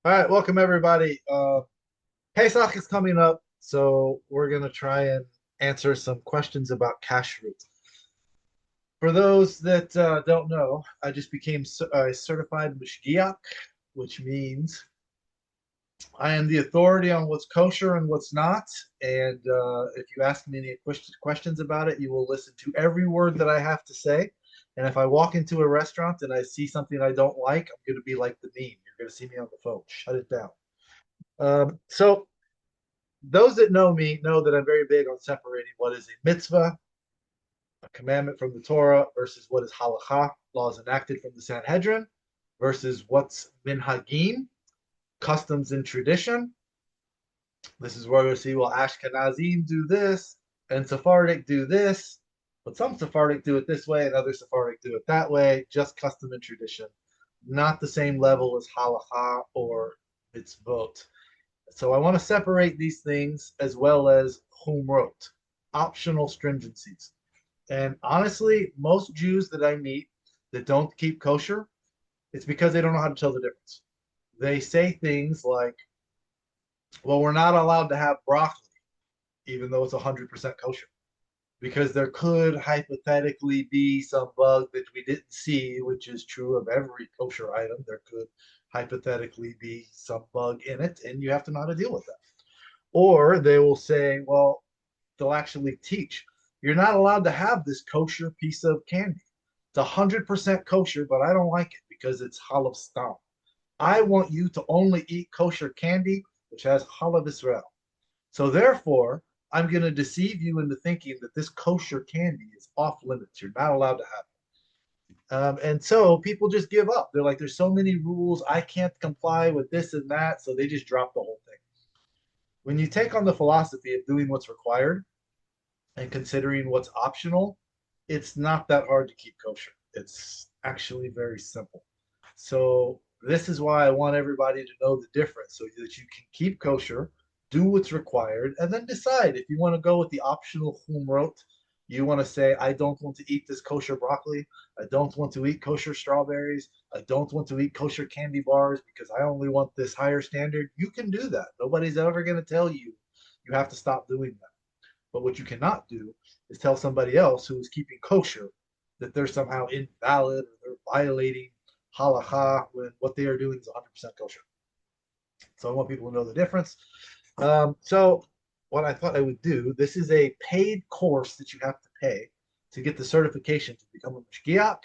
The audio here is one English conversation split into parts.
All right, welcome everybody. Pesach is coming up, so we're gonna try and answer some questions about Kashrut. For those that don't know, I just became a certified Mashgiach, which means I am the authority on what's kosher and what's not. And if you ask me any questions about it, you will listen to every word that I have to say. And if I walk into a restaurant and I see something I don't like, I'm going to be like the meme. You're going to see me on the phone. Shut it down. So those that know me know that I'm very big on separating what is a mitzvah, a commandment from the Torah, versus what is halakha, laws enacted from the Sanhedrin, versus what's minhagim, customs and tradition. This is where we see, well, Ashkenazim do this and Sephardic do this, but some Sephardic do it this way and other Sephardic do it that way, just custom and tradition, not the same level as halakha or mitzvot. So I want to separate these things as well as humrot, optional stringencies. And honestly, most Jews that I meet that don't keep kosher, it's because they don't know how to tell the difference. They say things like, well, we're not allowed to have broccoli, even though it's 100% kosher, because there could hypothetically be some bug that we didn't see, which is true of every kosher item. There could hypothetically be some bug in it, and you have to know how to deal with that. Or they will say, well, they'll actually teach, you're not allowed to have this kosher piece of candy. It's 100% kosher, but I don't like it because it's chalav stam. I want you to only eat kosher candy, which has chalav Israel. So therefore, I'm going to deceive you into thinking that this kosher candy is off limits. You're not allowed to have it. And so people just give up. They're like, there's so many rules. I can't comply with this and that. So they just drop the whole thing. When you take on the philosophy of doing what's required and considering what's optional, it's not that hard to keep kosher. It's actually very simple. So this is why I want everybody to know the difference so that you can keep kosher, do what's required, and then decide if you want to go with the optional humrot. You want to say, I don't want to eat this kosher broccoli. I don't want to eat kosher strawberries. I don't want to eat kosher candy bars because I only want this higher standard. You can do that. Nobody's ever going to tell you you have to stop doing that. But what you cannot do is tell somebody else who is keeping kosher that they're somehow invalid or they're violating halakha when what they are doing is 100% kosher. So I want people to know the difference. So what I thought I would do, this is a paid course that you have to pay to get the certification to become a Mashgiach.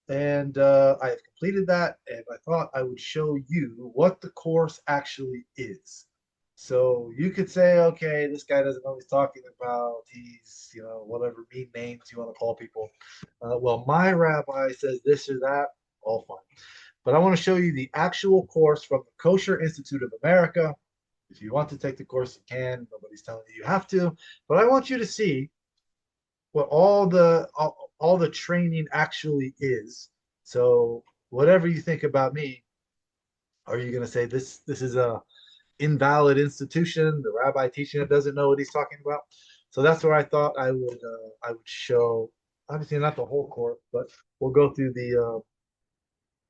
And I have completed that, and I thought I would show you what the course actually is. So you could say, okay, this guy doesn't know what he's talking about. He's, whatever mean names you want to call people. Well, my rabbi says this or that, all fine. But I want to show you the actual course from the Kosher Institute of America. If you want to take the course, you can. Nobody's telling you you have to. But I want you to see what all the training actually is. So whatever you think about me, are you going to say this is a invalid institution? The rabbi teaching it doesn't know what he's talking about. So that's where I thought I would show. Obviously not the whole course, but we'll go through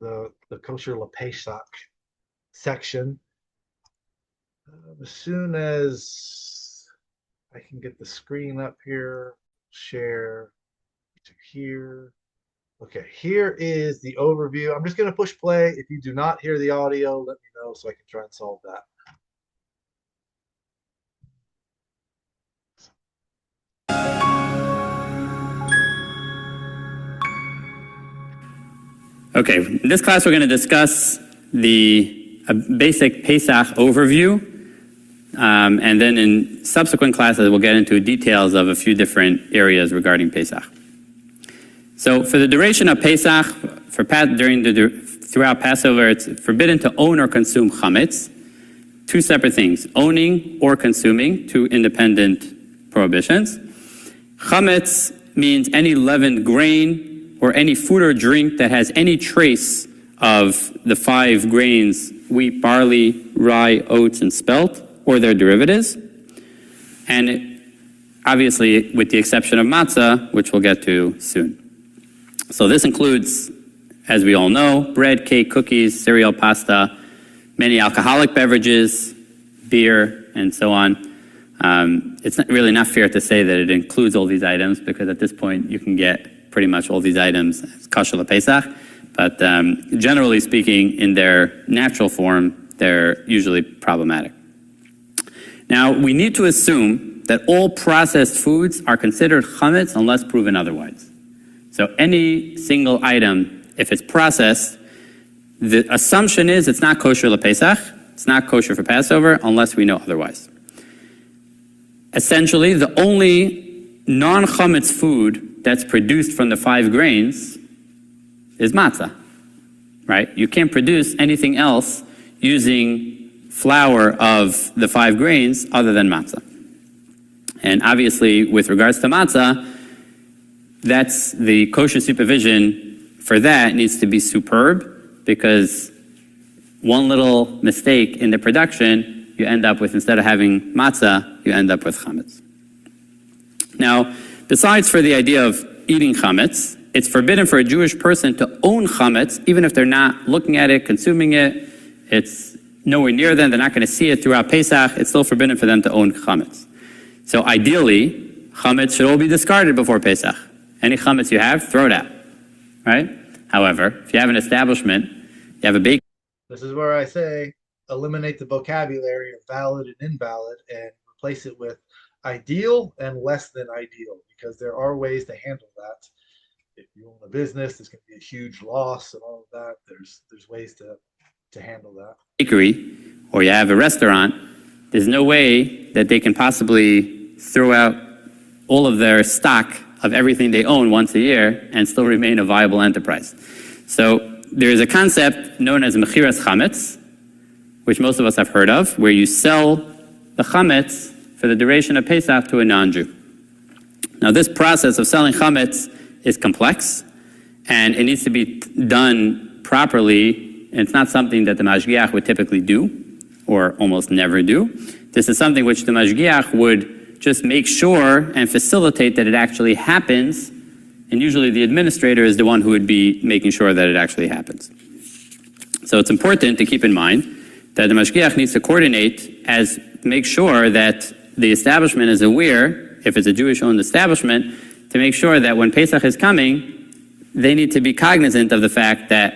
the kosher Pesach section. As soon as I can get the screen up here, share to here. Okay, here is the overview. I'm just going to push play. If you do not hear the audio, let me know so I can try and solve that. Okay, in this class we're going to discuss the basic Pesach overview, and then in subsequent classes we'll get into details of a few different areas regarding Pesach. So for the duration of Pesach, throughout Passover, it's forbidden to own or consume chametz. Two separate things, owning or consuming, two independent prohibitions. Chametz means any leavened grain or any food or drink that has any trace of the 5 grains, wheat, barley, rye, oats, and spelt, or their derivatives. And obviously, with the exception of matzah, which we'll get to soon. So this includes, as we all know, bread, cake, cookies, cereal, pasta, many alcoholic beverages, beer, and so on. It's really not fair to say that it includes all these items, because at this point you can get pretty much all these items as Kosher For Pesach. But generally speaking, in their natural form, they're usually problematic. Now, we need to assume that all processed foods are considered chametz unless proven otherwise. So any single item, if it's processed, the assumption is it's not kosher LePesach, it's not kosher for Passover, unless we know otherwise. Essentially, the only non-chametz food that's produced from the 5 grains is matzah, right? You can't produce anything else using flour of the 5 grains other than matzah. And obviously, with regards to matzah, that's the kosher supervision for that needs to be superb, because one little mistake in the production, you end up with, instead of having matzah, you end up with chametz. Now, besides for the idea of eating chametz, it's forbidden for a Jewish person to own chametz, even if they're not looking at it, consuming it. It's nowhere near them. They're not going to see it throughout Pesach. It's still forbidden for them to own chametz. So ideally, chametz should all be discarded before Pesach. Any chametz you have, throw it out, right? However, if you have an establishment, you have a bakery. This is where I say eliminate the vocabulary of valid and invalid and replace it with ideal and less than ideal, because there are ways to handle that. If you own a business, there's going to be a huge loss and all of that. There's ways to handle that. Bakery, or you have a restaurant, there's no way that they can possibly throw out all of their stock of everything they own once a year and still remain a viable enterprise. So there is a concept known as mechiras chametz, which most of us have heard of, where you sell the chametz for the duration of Pesach to a non-Jew. Now, this process of selling chametz is complex, and it needs to be done properly, and it's not something that the Mashgiach would typically do, or almost never do. This is something which the Mashgiach would just make sure and facilitate that it actually happens, and usually the administrator is the one who would be making sure that it actually happens. So it's important to keep in mind that the Mashgiach needs to coordinate as make sure that the establishment is aware, if it's a Jewish-owned establishment, to make sure that when Pesach is coming, they need to be cognizant of the fact that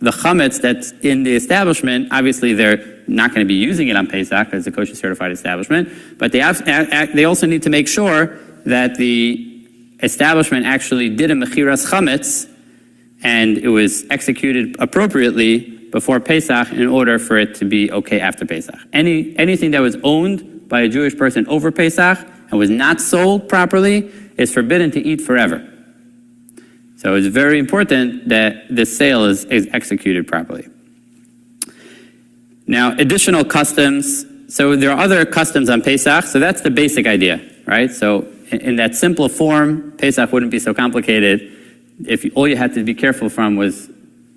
the chametz that's in the establishment, obviously they're not going to be using it on Pesach as a kosher certified establishment, but they also need to make sure that the establishment actually did a mechiras chametz and it was executed appropriately before Pesach in order for it to be okay after Pesach. Anything that was owned by a Jewish person over Pesach and was not sold properly is forbidden to eat forever. So it's very important that this sale is executed properly. Now, additional customs. So there are other customs on Pesach. So that's the basic idea, right? So in that simple form, Pesach wouldn't be so complicated. If all you had to be careful from was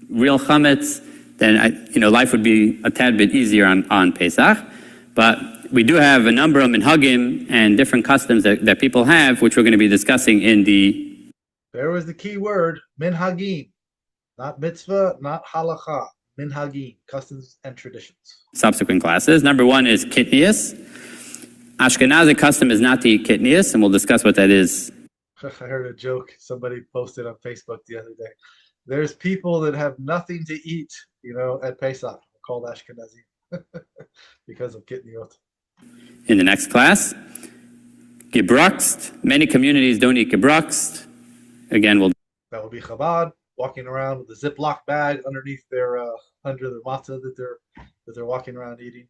real chametz, then life would be a tad bit easier on Pesach. But we do have a number of minhagim and different customs that people have, which we're going to be discussing in the... There was the key word, minhagim. Not mitzvah, not halacha. Minhagim, customs and traditions. Subsequent classes. Number 1 is kitnius. Ashkenazi custom is not to eat kitnius, and we'll discuss what that is. I heard a joke somebody posted on Facebook the other day. There's people that have nothing to eat, at Pesach, called Ashkenazi, because of kitniot. In the next class, gebruxt. Many communities don't eat gebruxt. Again, that will be Chabad, walking around with a Ziploc bag underneath under their matzah that they're walking around eating.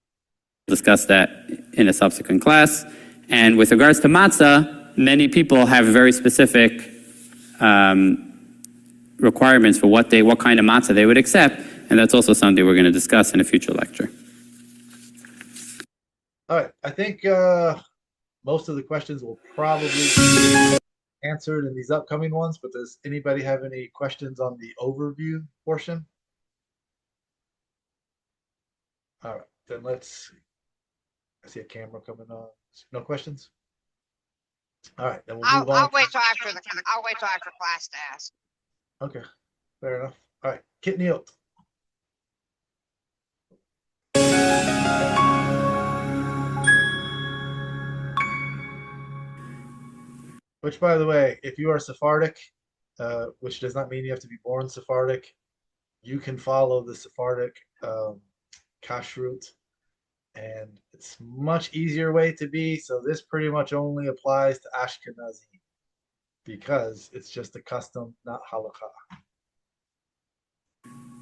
Discuss that in a subsequent class. And with regards to matzah, many people have very specific requirements for what kind of matzah they would accept, and that's also something we're going to discuss in a future lecture. All right, I think most of the questions will probably be answered in these upcoming ones, but does anybody have any questions on the overview portion? All right, then let's see. I see a camera coming on. No questions? All right, then we'll move on. I'll wait till after class to ask. Okay, fair enough. All right, kitniot. Which, by the way, if you are Sephardic, which does not mean you have to be born Sephardic, you can follow the Sephardic Kashrut, and it's much easier way to be. So this pretty much only applies to Ashkenazi because it's just a custom, not halakha.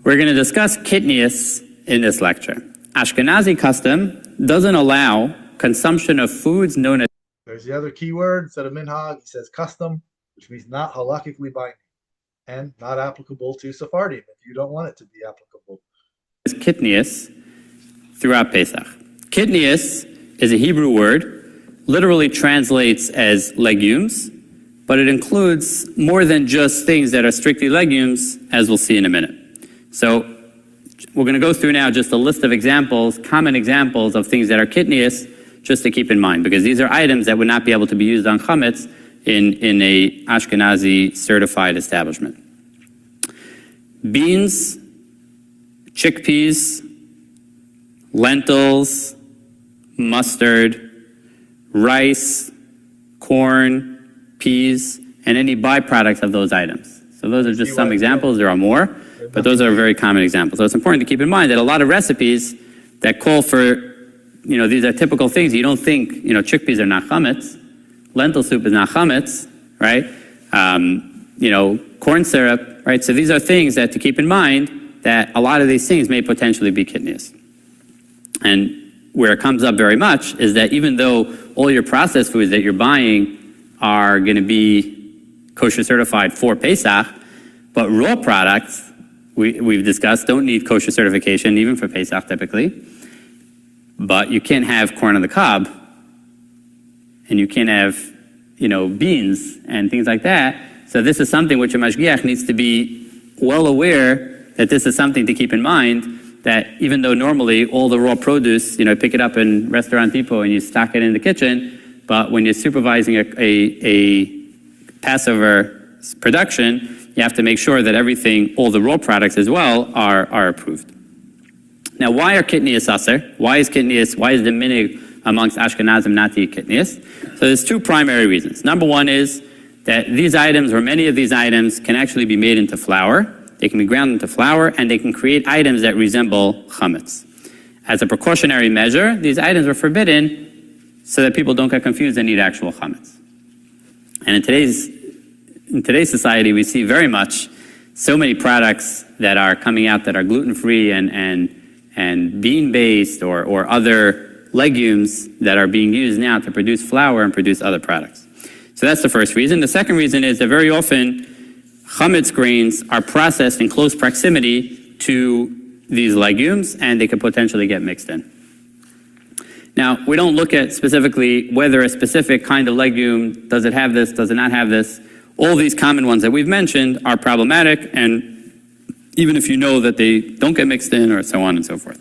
We're going to discuss kitnius in this lecture. Ashkenazi custom doesn't allow consumption of foods known as. There's the other key word. Instead of minhag, he says custom, which means not halakhically binding and not applicable to Sephardim if you don't want it to be applicable. Kitnius throughout Pesach. Kitnius is a Hebrew word, literally translates as legumes, but it includes more than just things that are strictly legumes, as we'll see in a minute. So we're going to go through now just a list of examples, common examples of things that are kitnius, just to keep in mind, because these are items that would not be able to be used on chametz in a Ashkenazi certified establishment. Beans, chickpeas, lentils, mustard, rice, corn, peas, and any byproducts of those items. So those are just some examples. There are more, but those are very common examples. So it's important to keep in mind that a lot of recipes that call for, these are typical things. You don't think, chickpeas are not chametz. Lentil soup is not chametz, right? Corn syrup, right? So these are things that to keep in mind that a lot of these things may potentially be kitnius. And where it comes up very much is that even though all your processed foods that you're buying are going to be kosher certified for Pesach, but raw products, we've discussed, don't need kosher certification, even for Pesach typically. But you can't have corn on the cob, and you can't have, beans and things like that. So this is something which a Mashgiach needs to be well aware that this is something to keep in mind, that even though normally all the raw produce, pick it up in Restaurant Depot and you stock it in the kitchen, but when you're supervising a Passover production, you have to make sure that everything, all the raw products as well, are approved. Now, why are kitnius aser? Why is the minig amongst Ashkenazim not to eat kitnius? So there's two primary reasons. Number one is that these items, or many of these items, can actually be made into flour. They can be ground into flour, and they can create items that resemble chametz. As a precautionary measure, these items are forbidden so that people don't get confused and eat actual chametz. And in today's society, we see very much so many products that are coming out that are gluten-free and bean-based or other legumes that are being used now to produce flour and produce other products. So that's the first reason. The second reason is that very often chametz grains are processed in close proximity to these legumes, and they could potentially get mixed in. Now, we don't look at specifically whether a specific kind of legume, does it have this, does it not have this. All these common ones that we've mentioned are problematic, and even if you know that they don't get mixed in, or so on and so forth.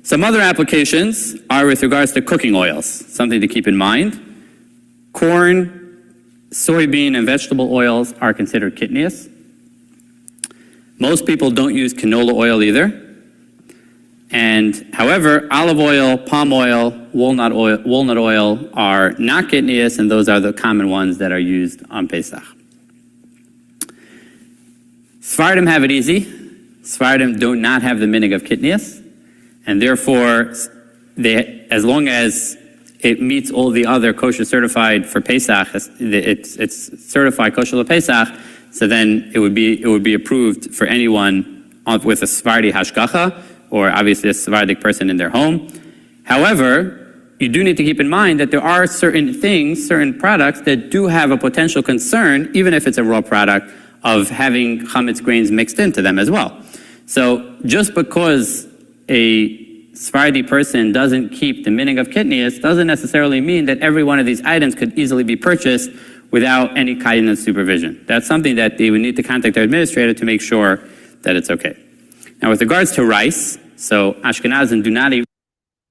Some other applications are with regards to cooking oils, something to keep in mind. Corn, soybean, and vegetable oils are considered kitnius. Most people don't use canola oil either. And however, olive oil, palm oil, walnut oil are not kitnius, and those are the common ones that are used on Pesach. Sephardim have it easy. Sephardim do not have the minig of kitnius, and therefore, as long as it meets all the other kosher certified for Pesach, it's certified kosher Pesach, so then it would be approved for anyone with a Sephardi hashgacha, or obviously a Sephardic person in their home. However, you do need to keep in mind that there are certain products that do have a potential concern, even if it's a raw product, of having chametz grains mixed into them as well. So just because a Sephardi person doesn't keep the minig of kitnius doesn't necessarily mean that every one of these items could easily be purchased without any kind of supervision. That's something that they would need to contact their administrator to make sure that it's okay. Now, with regards to rice, so Ashkenazim do not eat.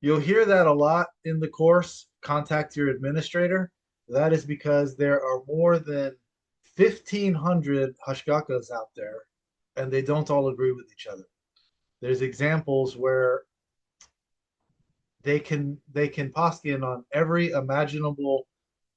You'll hear that a lot in the course, contact your administrator. That is because there are more than 1,500 hashgakas out there, and they don't all agree with each other. There's examples where they can poskin on every imaginable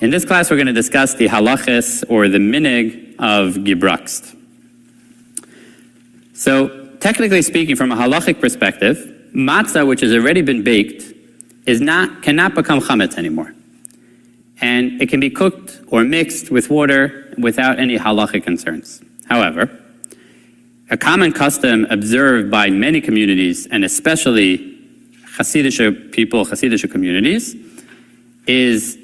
In this class, we're going to discuss the halachas, or the minig, of gebrukst. So, technically speaking, from a halachic perspective, matzah, which has already been baked, cannot become chametz anymore. And it can be cooked or mixed with water without any halachic concerns. However, a common custom observed by many communities, and especially Hasidic people, Hasidic communities, is...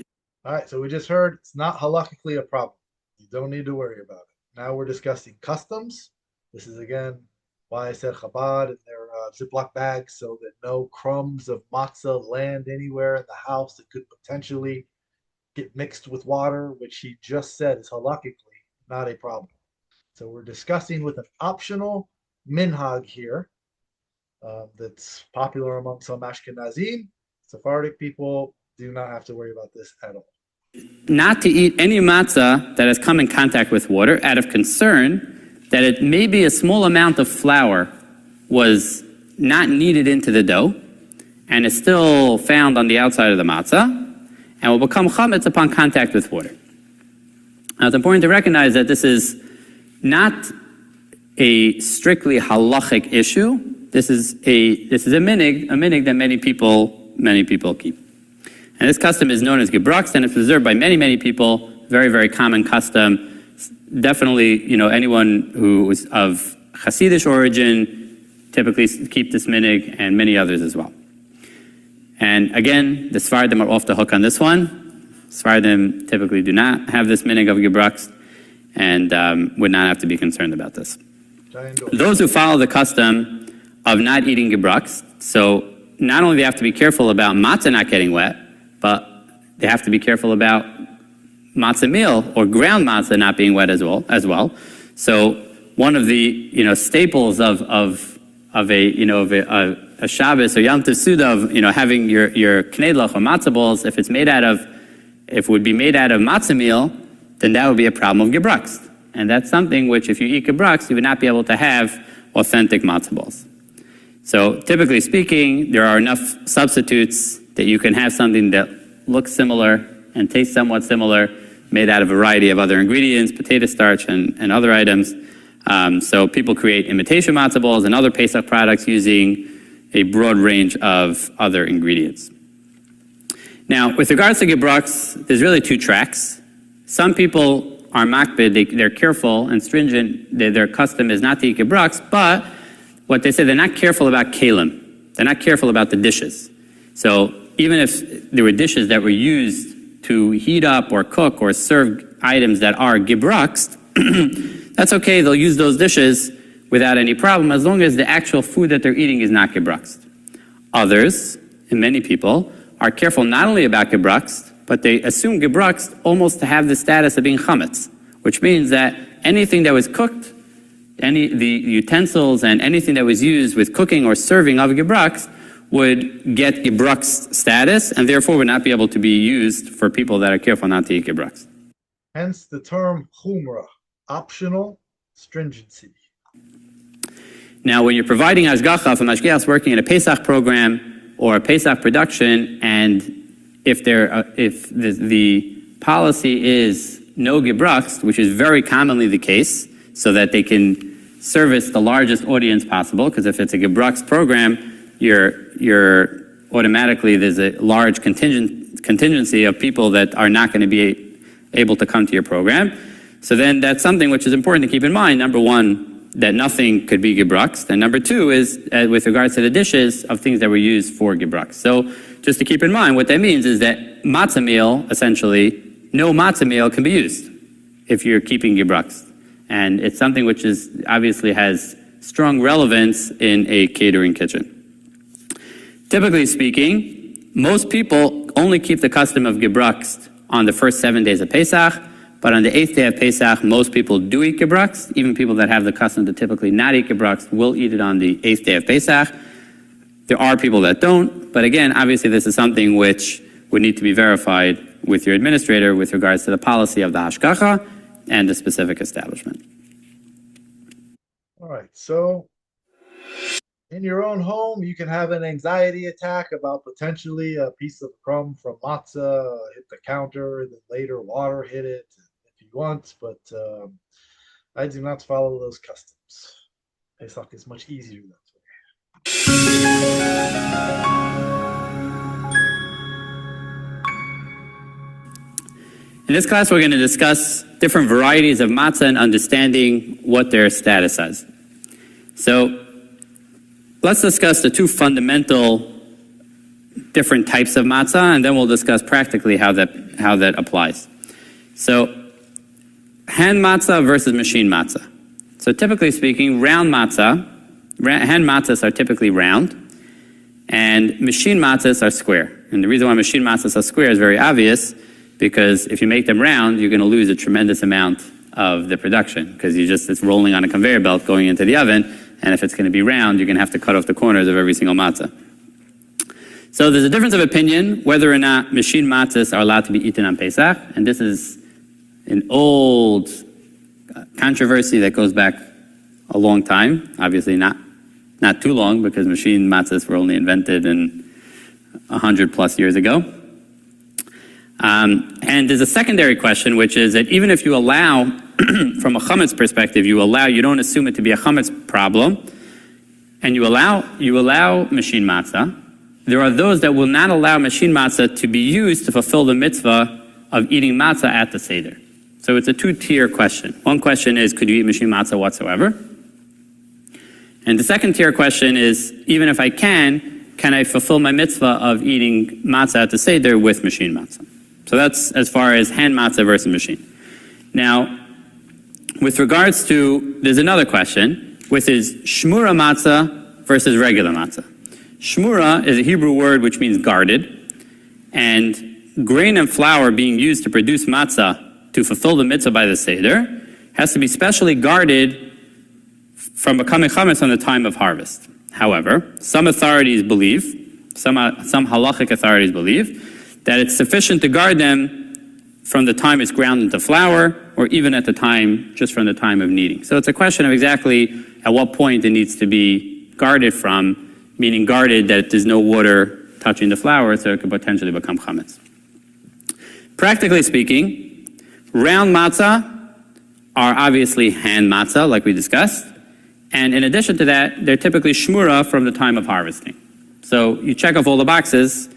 All right, so we just heard it's not halakhically a problem. You don't need to worry about it. Now we're discussing customs. This is, again, why I said Chabad in their Ziploc bags, so that no crumbs of matzah land anywhere in the house that could potentially get mixed with water, which he just said is halakhically not a problem. So we're discussing with an optional minhag here that's popular among some Ashkenazim. Sephardic people do not have to worry about this at all. Not to eat any matzah that has come in contact with water out of concern that it maybe a small amount of flour was not kneaded into the dough and is still found on the outside of the matzah and will become chametz upon contact with water. Now, it's important to recognize that this is not a strictly halachic issue. This is a minig that many people keep. And this custom is known as gebrukst, and it's observed by many people. Very, very common custom. Definitely, anyone who is of Hasidic origin typically keep this minig, and many others as well. And again, the Sephardim are off the hook on this one. Sephardim typically do not have this minig of gebrukst, and would not have to be concerned about this. Those who follow the custom of not eating gebrukst, so not only do they have to be careful about matzah not getting wet, but they have to be careful about matzah meal or ground matzah not being wet as well. So one of the staples of a Shabbos or Yom Tov Suda, having your knedlach or matzah balls, if it would be made out of matzah meal, then that would be a problem of gebrukst. And that's something which, if you eat gebrukst, you would not be able to have authentic matzah balls. So typically speaking, there are enough substitutes that you can have something that looks similar and tastes somewhat similar, made out of a variety of other ingredients, potato starch and other items. So people create imitation matzah balls and other Pesach products using a broad range of other ingredients. Now, with regards to gebrukst, there's really two tracks. Some people are makbid, they're careful and stringent, their custom is not to eat gebrukst, but what they say, they're not careful about kalim. They're not careful about the dishes. So even if there were dishes that were used to heat up or cook or serve items that are gebrukst, that's okay, they'll use those dishes without any problem, as long as the actual food that they're eating is not gebrukst. Others, and many people, are careful not only about gebrukst, but they assume gebrukst almost to have the status of being chametz, which means that anything that was cooked, the utensils and anything that was used with cooking or serving of gebrukst would get gebrukst status, and therefore would not be able to be used for people that are careful not to eat gebrukst. Hence the term chumrah, optional stringency. Now, when you're providing Mashgiach, if a Mashgiach is working in a Pesach program or a Pesach production, and if the policy is no gebrukst, which is very commonly the case, so that they can service the largest audience possible, because if it's a gebrukst program, you're automatically, there's a large contingency of people that are not going to be able to come to your program. So then that's something which is important to keep in mind. Number one, that nothing could be gebrukst, and number two is with regards to the dishes of things that were used for gebrukst. So just to keep in mind, what that means is that matzah meal, essentially, no matzah meal can be used if you're keeping gebrukst. And it's something which is obviously has strong relevance in a catering kitchen. Typically speaking, most people only keep the custom of gebrukst on the first 7 days of Pesach, but on the 8th day of Pesach, most people do eat gebrukst. Even people that have the custom to typically not eat gebrukst will eat it on the 8th day of Pesach. There are people that don't, but again, obviously this is something which would need to be verified with your administrator with regards to the policy of the hashgacha and the specific establishment. All right, so In your own home, you can have an anxiety attack about potentially a piece of crumb from matzah hit the counter, and then later water hit it if you want, but I do not follow those customs. Pesach is much easier that In this class, we're going to discuss different varieties of matzah and understanding what their status is. So let's discuss the two fundamental different types of matzah, and then we'll discuss practically how that applies. So hand matzah versus machine matzah. So typically speaking, hand matzahs are typically round, and machine matzahs are square. And the reason why machine matzahs are square is very obvious, because if you make them round, you're going to lose a tremendous amount of the production, because it's rolling on a conveyor belt going into the oven, and if it's going to be round, you're going to have to cut off the corners of every single matzah. So there's a difference of opinion whether or not machine matzahs are allowed to be eaten on Pesach, and this is an old controversy that goes back a long time, obviously not too long, because machine matzahs were only invented in 100 plus years ago. And there's a secondary question, which is that even if you allow, from a chametz perspective, you don't assume it to be a chametz problem, and you allow machine matzah, there are those that will not allow machine matzah to be used to fulfill the mitzvah of eating matzah at the Seder. So it's a two-tier question. One question is, could you eat machine matzah whatsoever? And the second tier question is, even if I can I fulfill my mitzvah of eating matzah at the Seder with machine matzah? So that's as far as hand matzah versus machine. Now, with regards to, there's another question, which is shmura matzah versus regular matzah. Shmura is a Hebrew word which means guarded, and grain and flour being used to produce matzah to fulfill the mitzvah by the Seder has to be specially guarded from becoming chametz on the time of harvest. However, some authorities believe, some halachic authorities believe, that it's sufficient to guard them from the time it's ground into flour, or even at the time, just from the time of kneading. So it's a question of exactly at what point it needs to be guarded from, meaning guarded that there's no water touching the flour, so it could potentially become chametz. Practically speaking, round matzah are obviously hand matzah, like we discussed, and in addition to that, they're typically shmura from the time of harvesting. So you check off all the boxes,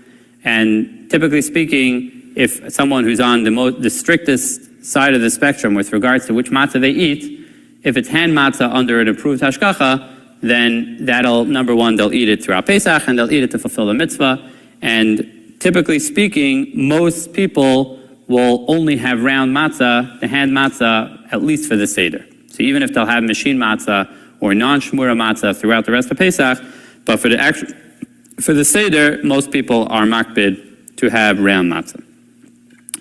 and typically speaking, if someone who's on the strictest side of the spectrum with regards to which matzah they eat, if it's hand matzah under an approved hashgacha, then that'll, number one, they'll eat it throughout Pesach, and they'll eat it to fulfill the mitzvah. And typically speaking, most people will only have round matzah, the hand matzah, at least for the Seder. So even if they'll have machine matzah or non-shmura matzah throughout the rest of Pesach, but for the Seder, most people are makbid to have round matzah.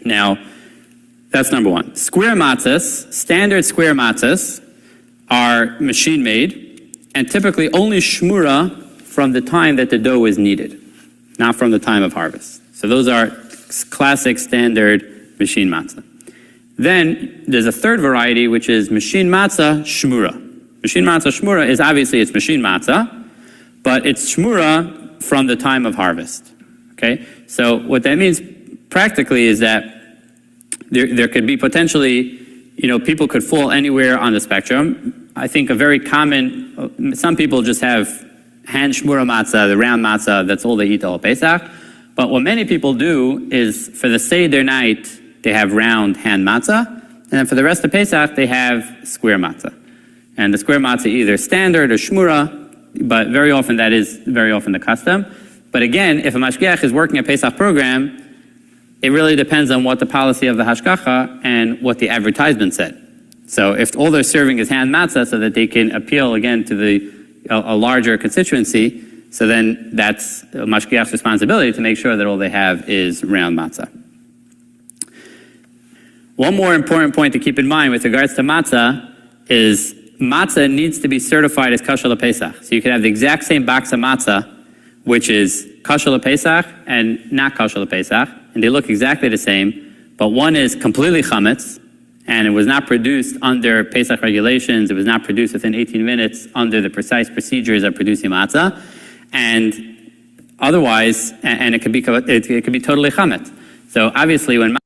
Now, that's number one. Square matzahs, standard square matzahs, are machine-made, and typically only shmura from the time that the dough is kneaded, not from the time of harvest. So those are classic standard machine matzah. Then there's a third variety, which is machine matzah shmura. Machine matzah shmura is obviously it's machine matzah, but it's shmura from the time of harvest. Okay? So what that means practically is that there could be potentially, people could fall anywhere on the spectrum. I think a very common, some people just have hand shmura matzah, the round matzah, that's all they eat all Pesach. But what many people do is for the Seder night, they have round hand matzah, and then for the rest of Pesach, they have square matzah. And the square matzah either standard or shmura, but very often that is the custom. But again, if a Mashgiach is working a Pesach program, it really depends on what the policy of the hashgacha and what the advertisement said. So if all they're serving is hand matzah so that they can appeal again to a larger constituency, so then that's a Mashgiach's responsibility to make sure that all they have is round matzah. One more important point to keep in mind with regards to matzah is matzah needs to be certified as Kosher For Pesach. So you can have the exact same box of matzah, which is Kosher For Pesach and not Kosher For Pesach, and they look exactly the same, but one is completely chametz, and it was not produced under Pesach regulations, it was not produced within 18 minutes under the precise procedures of producing matzah, and otherwise, and it could be totally chametz. So obviously when...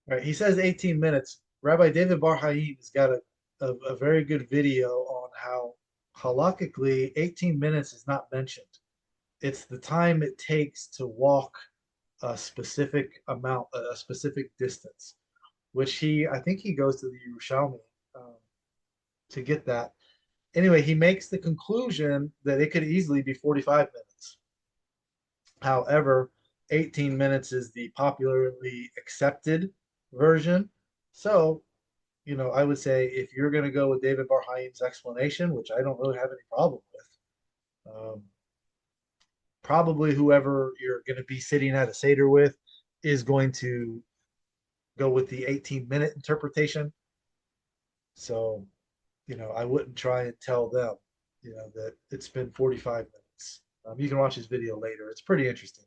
Right, he says 18 minutes. Rabbi David Bar Haim has got a very good video on how halakhically 18 minutes is not mentioned. It's the time it takes to walk a specific amount, a specific distance, which I think he goes to the Yerushalmi to get that. Anyway, he makes the conclusion that it could easily be 45 minutes. However, 18 minutes is the popularly accepted version. So, I would say if you're going to go with David Bar Haim's explanation, which I don't really have any problem with, probably whoever you're going to be sitting at a Seder with is going to go with the 18-minute interpretation. So, I wouldn't try and tell them, that it's been 45 minutes. You can watch this video later. It's pretty interesting.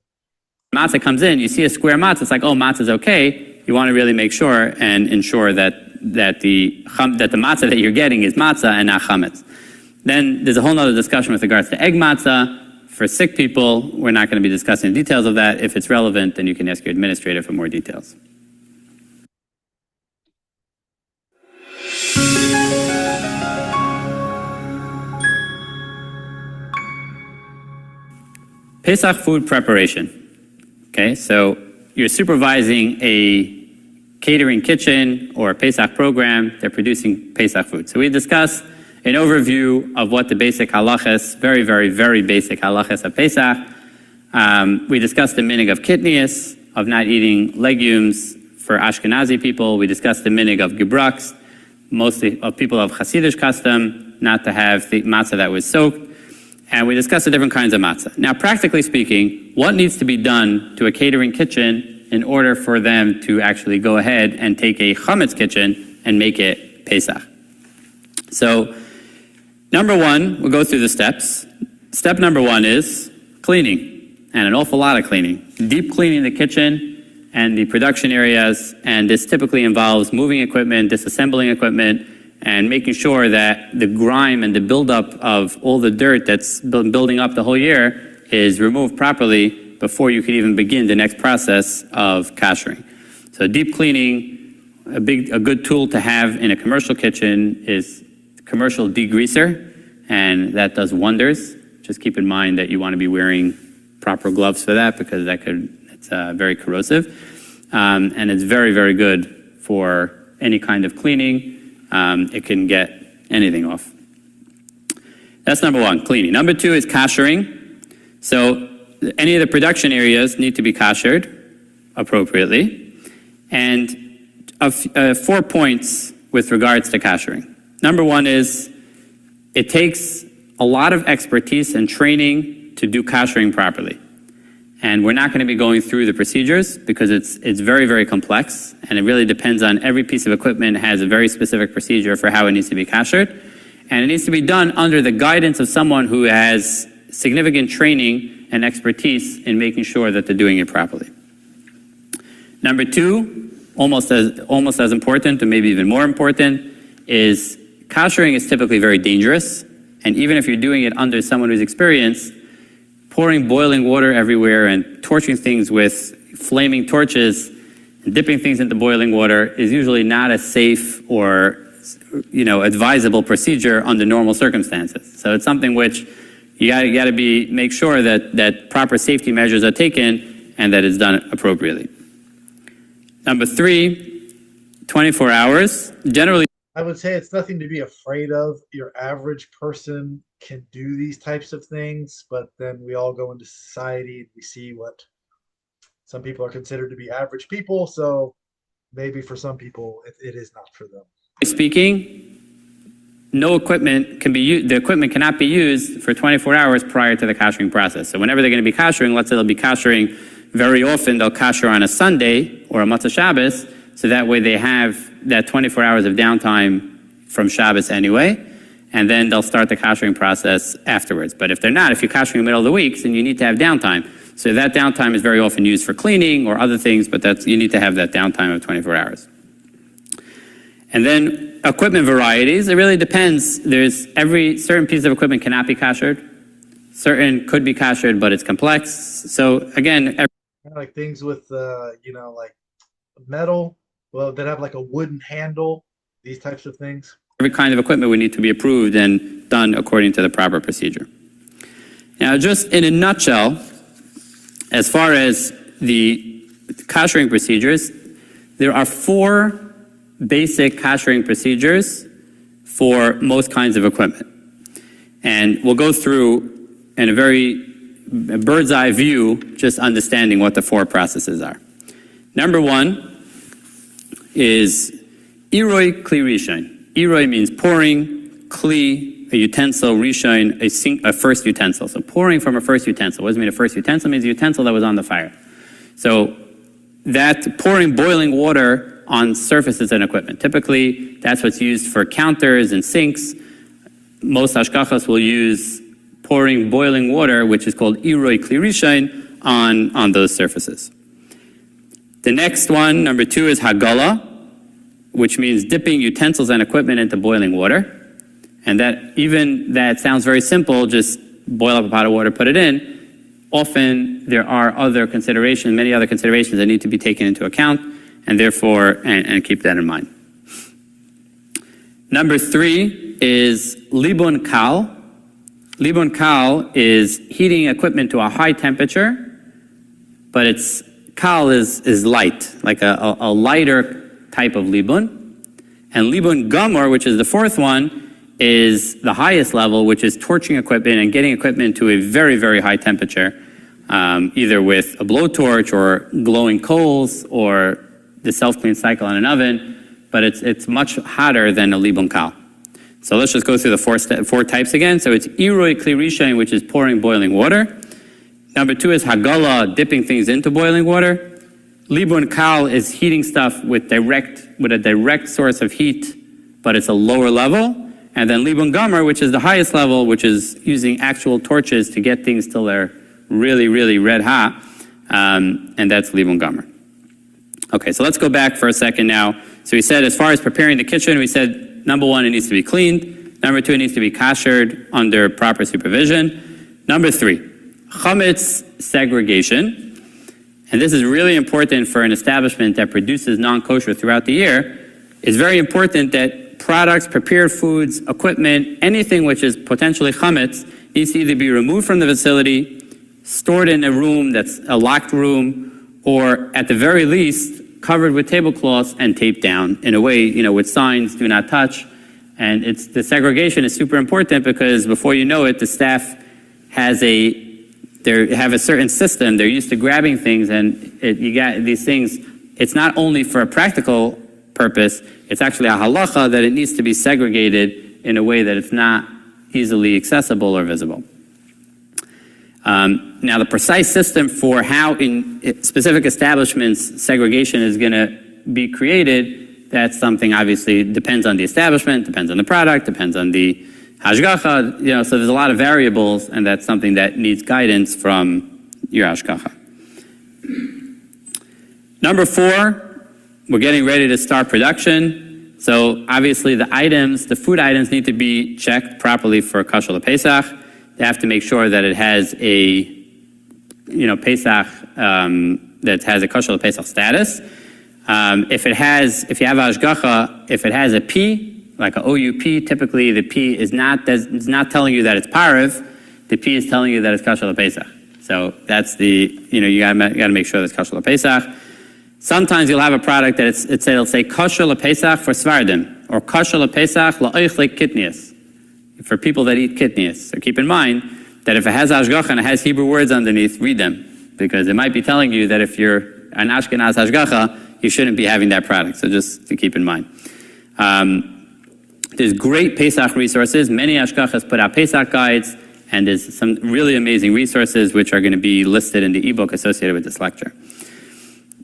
Matzah comes in, you see a square matzah, it's like, oh, matzah's okay. You want to really make sure and ensure that the matzah that you're getting is matzah and not chametz. Then there's a whole other discussion with regards to egg matzah. For sick people, we're not going to be discussing the details of that. If it's relevant, then you can ask your administrator for more details. Pesach food preparation. Okay, so you're supervising a catering kitchen or a Pesach program. They're producing Pesach food. So we discussed an overview of what the basic halachas, very, very, very basic halachas of Pesach. We discussed the minig of kitnius, of not eating legumes for Ashkenazi people. We discussed the minig of gebrux, mostly of people of Hasidic custom, not to have the matzah that was soaked. And we discussed the different kinds of matzah. Now, practically speaking, what needs to be done to a catering kitchen in order for them to actually go ahead and take a chametz kitchen and make it Pesach? So, number one, we'll go through the steps. Step number one is cleaning, and an awful lot of cleaning. Deep cleaning the kitchen and the production areas, and this typically involves moving equipment, disassembling equipment, and making sure that the grime and the buildup of all the dirt that's been building up the whole year is removed properly before you can even begin the next process of kashering. So deep cleaning, a good tool to have in a commercial kitchen is commercial degreaser, and that does wonders. Just keep in mind that you want to be wearing proper gloves for that, because it's very corrosive. And it's very, very good for any kind of cleaning. It can get anything off. That's number one, cleaning. Number two is kashering. So any of the production areas need to be kashered appropriately. And 4 points with regards to kashering. Number one is it takes a lot of expertise and training to do kashering properly. And we're not going to be going through the procedures because it's very, very complex, and it really depends on every piece of equipment has a very specific procedure for how it needs to be kashered. And it needs to be done under the guidance of someone who has significant training and expertise in making sure that they're doing it properly. Number two, almost as important, or maybe even more important, is kashering is typically very dangerous. And even if you're doing it under someone who's experienced, pouring boiling water everywhere and torching things with flaming torches and dipping things into boiling water is usually not a safe or advisable procedure under normal circumstances. So it's something which you got to make sure that proper safety measures are taken and that it's done appropriately. Number three, 24 hours. Generally, I would say it's nothing to be afraid of. Your average person can do these types of things, but then we all go into society and we see what some people are considered to be average people. So maybe for some people, it is not for them. Speaking, no equipment can be used. The equipment cannot be used for 24 hours prior to the kashering process. So whenever they're going to be kashering, let's say they'll be kashering very often, they'll kasher on a Sunday or a Matzah Shabbos, so that way they have that 24 hours of downtime from Shabbos anyway, and then they'll start the kashering process afterwards. But if they're not, if you're kashering in the middle of the week, then you need to have downtime. So that downtime is very often used for cleaning or other things, but you need to have that downtime of 24 hours. And then equipment varieties, it really depends. There's certain piece of equipment cannot be kashered. Certain could be kashered, but it's complex. So again, like things with like metal, well, that have like a wooden handle, these types of things. every kind of equipment would need to be approved and done according to the proper procedure. Now, just in a nutshell, as far as the koshering procedures, there are 4 basic koshering procedures for most kinds of equipment. And we'll go through in a very bird's eye view, just understanding what the 4 processes are. Number 1 is iroi kli rishon. Iroi means pouring, kli, a utensil, rishon, a first utensil. So pouring from a first utensil. What does it mean a first utensil? It means a utensil that was on the fire. So that pouring boiling water on surfaces and equipment. Typically, that's what's used for counters and sinks. Most hashgachas will use pouring boiling water, which is called iroi kli rishon, on those surfaces. The next one, number 2, is hagala, which means dipping utensils and equipment into boiling water. And that sounds very simple, just boil up a pot of water, put it in. Often there are many other considerations that need to be taken into account, and therefore, and keep that in mind. Number 3 is libun kal. Libun kal is heating equipment to a high temperature, but kal is light, like a lighter type of libun. And libun gamor, which is the 4th one, is the highest level, which is torching equipment and getting equipment to a very, very high temperature, either with a blowtorch or glowing coals or the self-clean cycle on an oven, but it's much hotter than a libun kal. So let's just go through the 4 types again. So it's iroi kli rishon, which is pouring boiling water. Number 2 is hagala, dipping things into boiling water. Libun kal is heating stuff with a direct source of heat, but it's a lower level. And then libun gamor, which is the highest level, which is using actual torches to get things till they're really, really red hot. And that's libun gamor. Okay, so let's go back for a second now. So we said as far as preparing the kitchen, we said number 1, it needs to be cleaned. Number 2, it needs to be kashered under proper supervision. Number 3, chametz segregation. And this is really important for an establishment that produces non-kosher throughout the year. It's very important that products, prepared foods, equipment, anything which is potentially chametz needs to either be removed from the facility, stored in a room that's a locked room, or at the very least covered with tablecloths and taped down in a way, with signs, do not touch. And the segregation is super important because before you know it, the staff have a certain system. They're used to grabbing things, and you got these things. It's not only for a practical purpose, it's actually a halacha that it needs to be segregated in a way that it's not easily accessible or visible. Now, the precise system for how in specific establishments segregation is going to be created, that's something obviously depends on the establishment, depends on the product, depends on the hashgacha, so there's a lot of variables, and that's something that needs guidance from your hashgacha. Number 4, we're getting ready to start production. So obviously the food items need to be checked properly for Kosher For Pesach. They have to make sure that it has a, Pesach, that has a Kosher For Pesach status. If you have hashgacha, if it has a P, like an OUP, typically the P is not telling you that it's parav. The P is telling you that it's Kosher For Pesach. So that's you gotta make sure that's Kosher For Pesach. Sometimes you'll have a product that it'll say Kosher For Pesach for Svardim, or Kosher For Pesach la'oichle kitnias, for people that eat kitnias. So keep in mind that if it has hashgacha and it has Hebrew words underneath, read them, because it might be telling you that if you're an Ashkenaz hashgacha, you shouldn't be having that product. So just to keep in mind. There's great Pesach resources. Many hashgachas put out Pesach guides, and there's some really amazing resources which are going to be listed in the ebook associated with this lecture.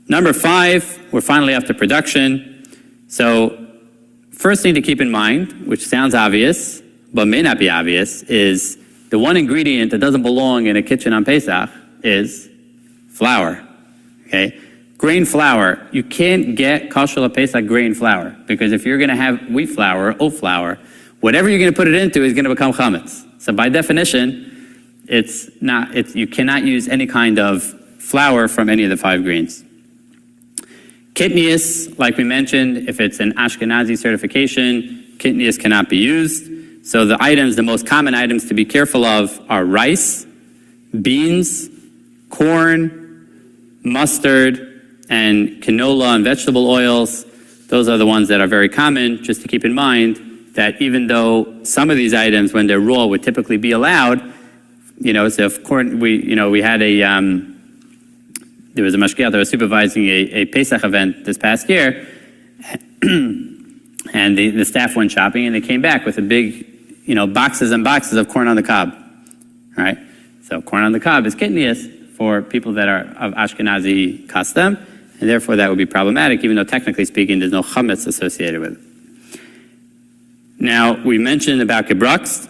Number 5, we're finally up to production. So first thing to keep in mind, which sounds obvious, but may not be obvious, is the one ingredient that doesn't belong in a kitchen on Pesach is flour. Okay? grain flour. You can't get Kosher For Pesach grain flour, because if you're going to have wheat flour or oat flour, whatever you're going to put it into is going to become chametz. So by definition, you cannot use any kind of flour from any of the 5 grains. Kitnius, like we mentioned, if it's an Ashkenazi certification, kitnius cannot be used. So the most common items to be careful of are rice, beans, corn, mustard, and canola and vegetable oils. Those are the ones that are very common. Just to keep in mind that even though some of these items, when they're raw, would typically be allowed, so if corn, we had there was a Mashgiach that was supervising a Pesach event this past year, and the staff went shopping, and they came back with a big, boxes and boxes of corn on the cob. All right, so corn on the cob is kitnius for people that are of Ashkenazi custom, and therefore that would be problematic, even though technically speaking, there's no chametz associated with it. Now, we mentioned about gebrux.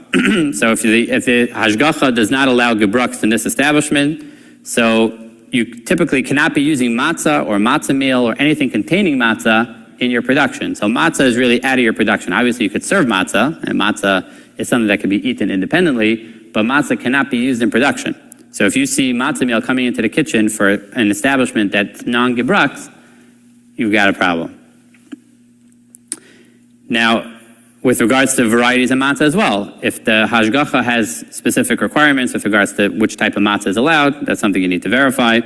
So if the hashgacha does not allow gebrux in this establishment, so you typically cannot be using matzah or matzah meal or anything containing matzah in your production. So matzah is really out of your production. Obviously, you could serve matzah, and matzah is something that can be eaten independently, but matzah cannot be used in production. So if you see matzah meal coming into the kitchen for an establishment that's non-gebrux, you've got a problem. Now, with regards to varieties of matzah as well, if the hashgacha has specific requirements with regards to which type of matzah is allowed, that's something you need to verify.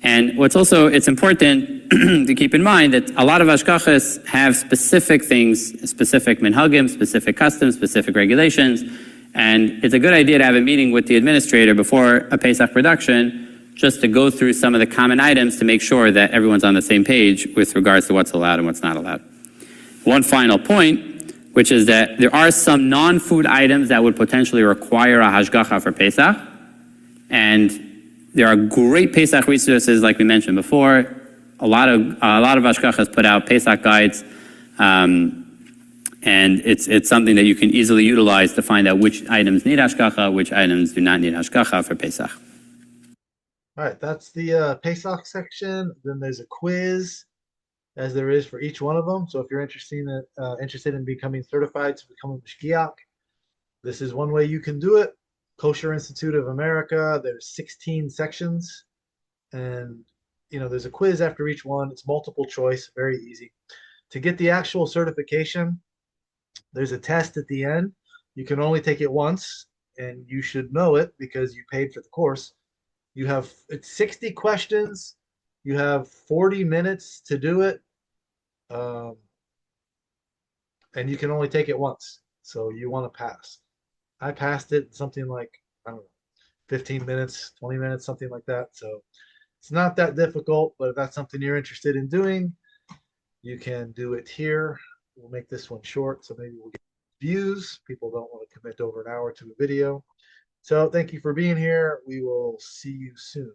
And it's important to keep in mind that a lot of hashgachas have specific things, specific minhagim, specific customs, specific regulations, and it's a good idea to have a meeting with the administrator before a Pesach production just to go through some of the common items to make sure that everyone's on the same page with regards to what's allowed and what's not allowed. One final point, which is that there are some non-food items that would potentially require a hashgacha for Pesach. And there are great Pesach resources, like we mentioned before. A lot of hashgachas put out Pesach guides. And it's something that you can easily utilize to find out which items need hashgacha, which items do not need hashgacha for Pesach. All right, that's the Pesach section. Then there's a quiz, as there is for each one of them. So if you're interested in becoming certified to become a Mashgiach, this is one way you can do it. Kosher Institute of America, there's 16 sections, and there's a quiz after each one. It's multiple choice, very easy. To get the actual certification, there's a test at the end. You can only take it once, and you should know it because you paid for the course. It's 60 questions. You have 40 minutes to do it. And you can only take it once, so you want to pass. I passed it something like, 15 minutes, 20 minutes, something like that. So it's not that difficult, but if that's something you're interested in doing, you can do it here. We'll make this one short, so maybe we'll get views. People don't want to commit over an hour to a video. So thank you for being here. We will see you soon.